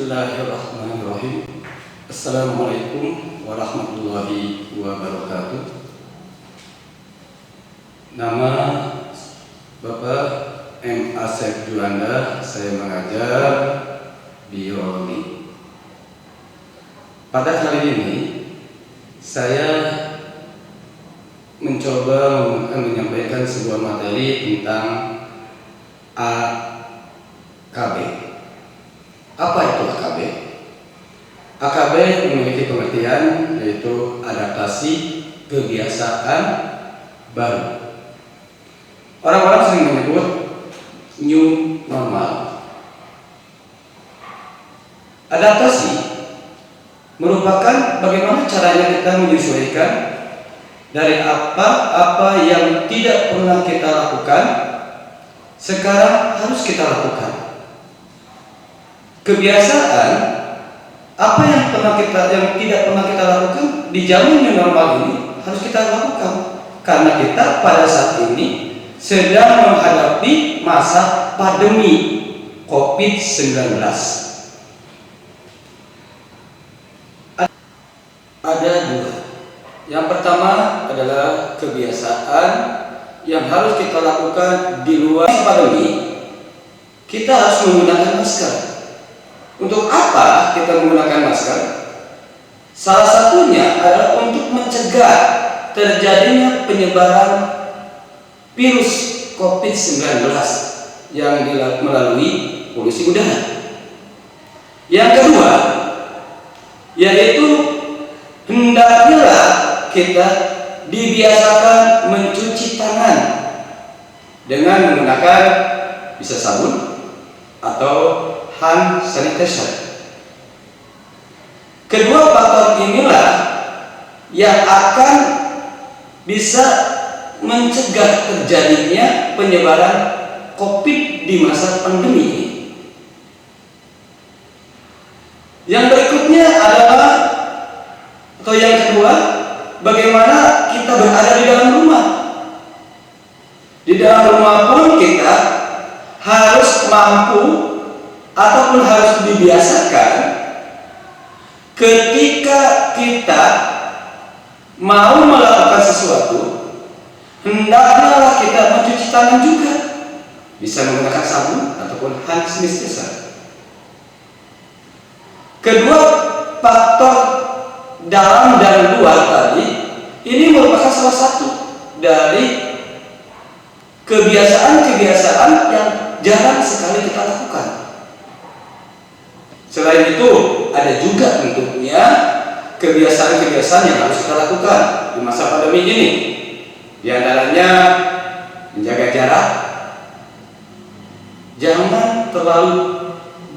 Bismillahirrahmanirrahim. Assalamualaikum warahmatullahi wabarakatuh. Nama Bapak M. Asep Juanda, saya mengajar biologi. Pada kali ini saya mencoba menyampaikan sebuah materi tentang AKB. Apa itu AKB? AKB memiliki pengertian yaitu adaptasi kebiasaan baru. Orang-orang sering menyebut new normal. Adaptasi merupakan bagaimana caranya kita menyesuaikan dari apa yang tidak pernah kita lakukan sekarang harus kita lakukan. Kebiasaan apa yang tidak pernah kita lakukan di zaman yang normal ini harus kita lakukan karena kita pada saat ini sedang menghadapi masa pandemi COVID-19. Ada dua. Yang pertama adalah kebiasaan yang harus kita lakukan di luar pandemi. Kita harus menggunakan masker. Untuk apa kita menggunakan masker? Salah satunya adalah untuk mencegah terjadinya penyebaran virus COVID-19 yang melalui polusi udara. Yang kedua, yaitu hendaknya kita dibiasakan mencuci tangan dengan menggunakan bisa sabun atau hand sanitizer. Kedua faktor inilah yang akan bisa mencegah terjadinya penyebaran COVID di masa pandemi ini. Yang berikutnya adalah atau yang kedua, bagaimana kita berada di dalam rumah. Di dalam rumah pun kita harus mampu ataupun harus dibiasakan ketika kita mau melakukan sesuatu, hendaknya kita mencuci tangan juga, bisa menggunakan sabun ataupun hand sanitizer. Kedua faktor dalam dan luar tadi ini merupakan salah satu dari kebiasaan-kebiasaan yang jarang sekali kita lakukan. Selain itu, ada juga tentunya kebiasaan-kebiasaan yang harus kita lakukan di masa pandemi ini. Di antaranya menjaga jarak, jangan terlalu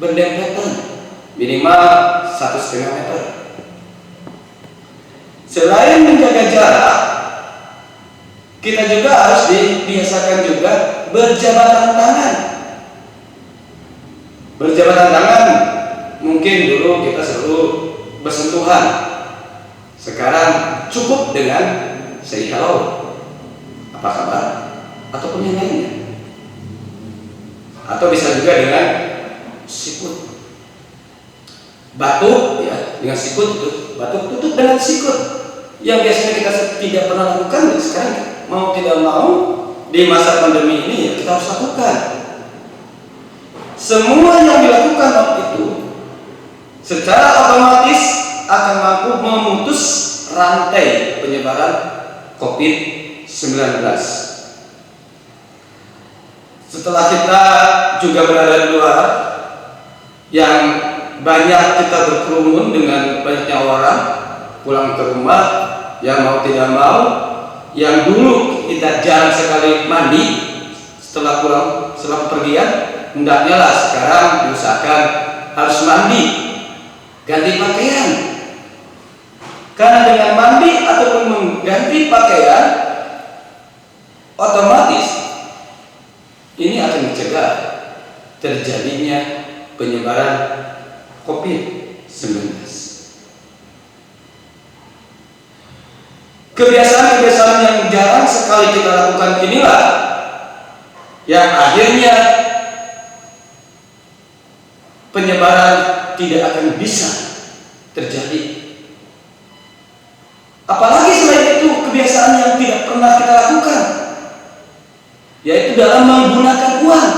berdempetan, minimal 1,5 meter. Selain menjaga jarak, kita juga harus dibiasakan juga berjabatan tangan. Berjabatan tangan mungkin dulu kita selalu bersentuhan. Sekarang cukup dengan say hello, apa kabar, ataupun yang lainnya. Atau bisa juga dengan sikut. Batuk ya, dengan sikut itu. Batuk tutup dengan sikut. Yang biasanya kita tidak pernah lakukan, sekarang mau tidak mau di masa pandemi ini ya kita harus lakukan. Semua yang dilakukan waktu itu secara otomatis akan mampu memutus rantai penyebaran COVID-19. Setelah kita juga berada di luar, yang banyak kita berkerumun dengan banyaknya orang, pulang ke rumah, yang mau tidak mau, yang dulu kita jarang sekali mandi setelah pergian, hendaknya lah sekarang diusahakan harus mandi, ganti pakaian. Karena dengan mandi ataupun mengganti pakaian, otomatis ini akan mencegah terjadinya penyebaran COVID-19. Kebiasaan-kebiasaan yang jarang sekali kita lakukan inilah yang akhirnya penyebaran tidak akan bisa terjadi. Apalagi selain itu kebiasaan yang tidak pernah kita lakukan, yaitu dalam menggunakan uang.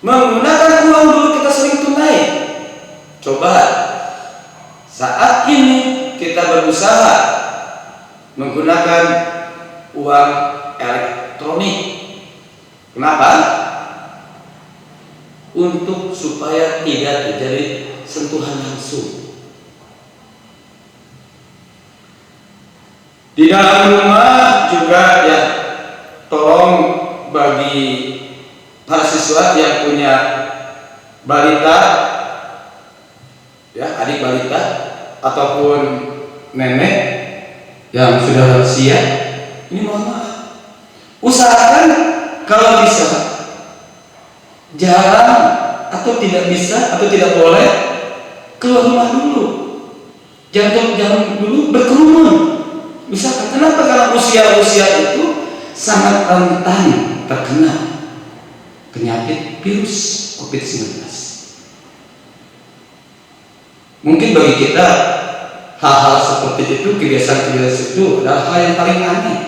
Menggunakan uang dulu kita sering tunai. Coba saat ini kita berusaha menggunakan uang elektronik. Kenapa? Untuk supaya tidak terjadi sentuhan langsung. Di dalam rumah juga ya, tolong bagi para siswa yang punya balita, ya adik balita ataupun nenek yang sudah lansia, ini mohon maaf, usahakan kalau bisa jarang atau tidak bisa atau tidak boleh keluar rumah dulu, jangan dulu berkerumun. Misalkan, kenapa? Karena usia-usia itu sangat rentan terkena penyakit virus COVID-19. Mungkin bagi kita hal-hal seperti itu, kebiasaan-kebiasaan itu adalah hal yang paling aneh,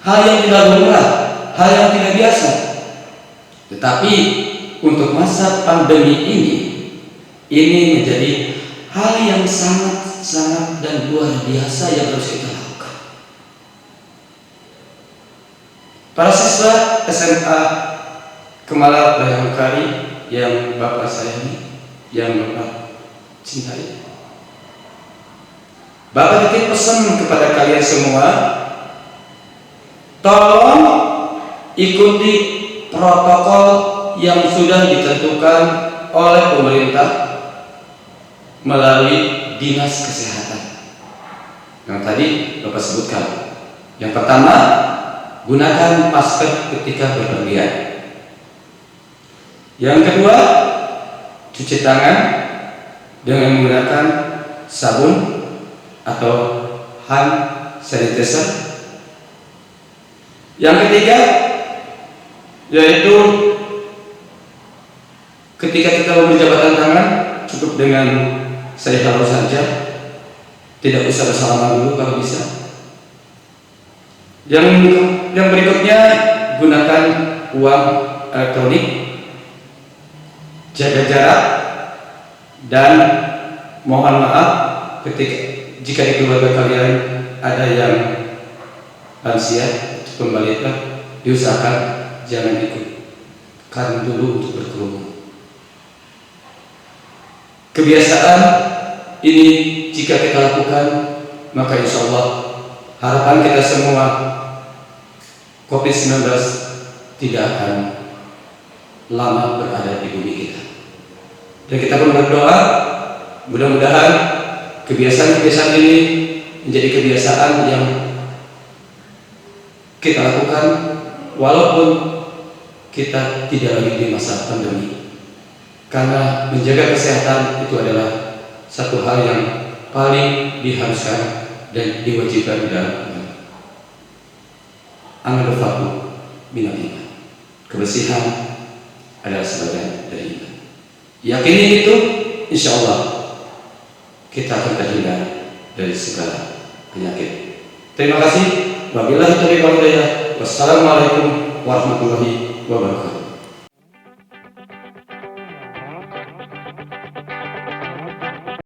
hal yang tidak lumrah, hal yang tidak biasa. Tetapi untuk masa pandemi ini menjadi hal yang sangat dan luar biasa yang harus kita lakukan. Para siswa SMA Kemala Bayangkari yang Bapak sayangi, yang Bapak cintai, Bapak titip pesan kepada kalian semua, tolong ikuti protokol yang sudah ditentukan oleh pemerintah melalui Dinas Kesehatan yang tadi Bapak sebutkan. Yang pertama, gunakan masker ketika bepergian. Yang kedua, cuci tangan dengan menggunakan sabun atau hand sanitizer. Yang ketiga, yaitu ketika kita memberi jabatan tangan, cukup dengan saya halo saja, tidak usah bersalaman dulu kalau bisa. Yang berikutnya, gunakan uang elektronik, jaga jarak, dan mohon maaf jika di keluarga kalian ada yang lansia atau balita, diusahakan jangan ikutkan dulu untuk berkerumun. Kebiasaan ini jika kita lakukan, maka insya Allah harapan kita semua COVID-19 tidak akan lama berada di bumi kita. Dan kita pun berdoa mudah-mudahan kebiasaan-kebiasaan ini menjadi kebiasaan yang kita lakukan walaupun kita tidak lagi di masa pandemi. Karena menjaga kesehatan itu adalah satu hal yang paling diharuskan dan diwajibkan dalam An-Nafatu minal iman. Kebersihan adalah sebagian dari iman. Yakini itu, insya Allah kita akan terhindar dari segala penyakit. Terima kasih. Wabillahi taufiq wal hidayah. Wassalamualaikum warahmatullahi wabarakatuh.